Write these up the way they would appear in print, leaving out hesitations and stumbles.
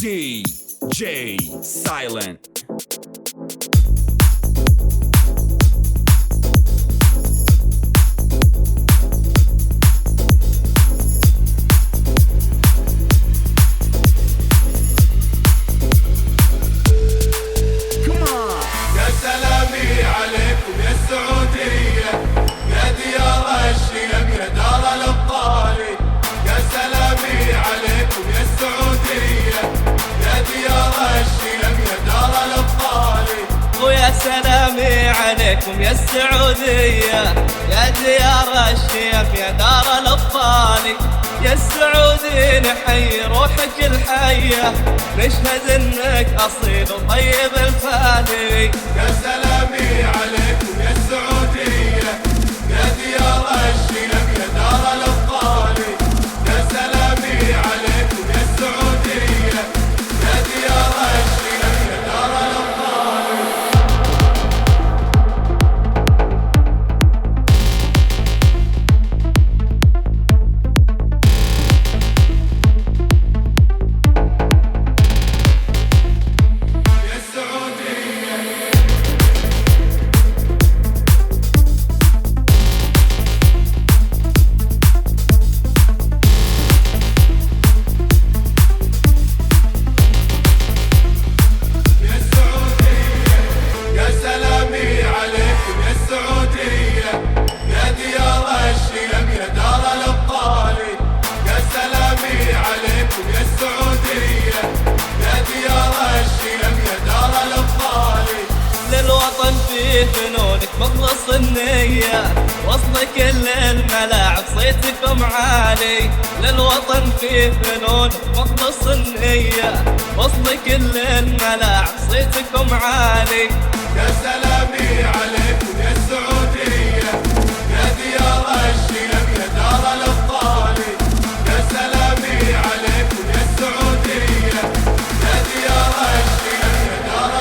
DJ Silent. سلامي عليكم يا السعودية يا ديار الشيم يا دار الأبطال. يا السعودي نحيي روحك الحية نشهد انك أصيل وطيب الفالي. يا سلامي عليكم يا السعودية يا ديار الشيم يا دار الأبطال. يا سلامي عليكم يا السعودية يا ديار الشيم يا دار الأبطال. للوطن في فنونك مخلص النية وصل كل الملاعب صيتكم عالي. للوطن في فنونك مخلص النية وصل كل الملاعب صيتكم عالي. يا سلامي عليكم يا السعودية يا ديار الشيم يا دار الأبطال. يا سلامي عليكم يا السعودية يا ديار الشيم يا دار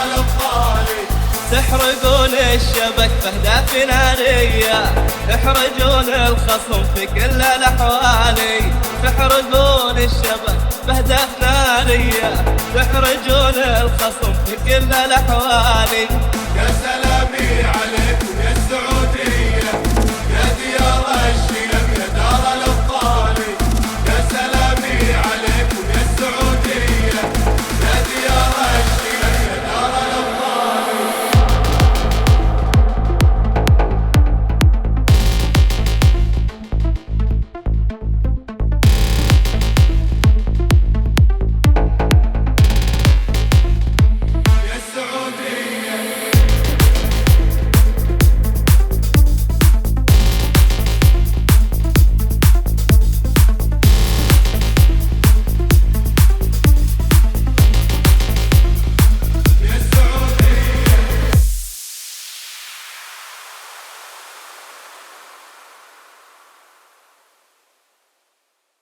الأبطال. تحرقون الشبك بأهداف نارية تحرجون الخصم في كل الأحوال. تحرقون الشبك بأهداف نارية تحرجون الخصم في كل الأحوال. يا سلامي عليكم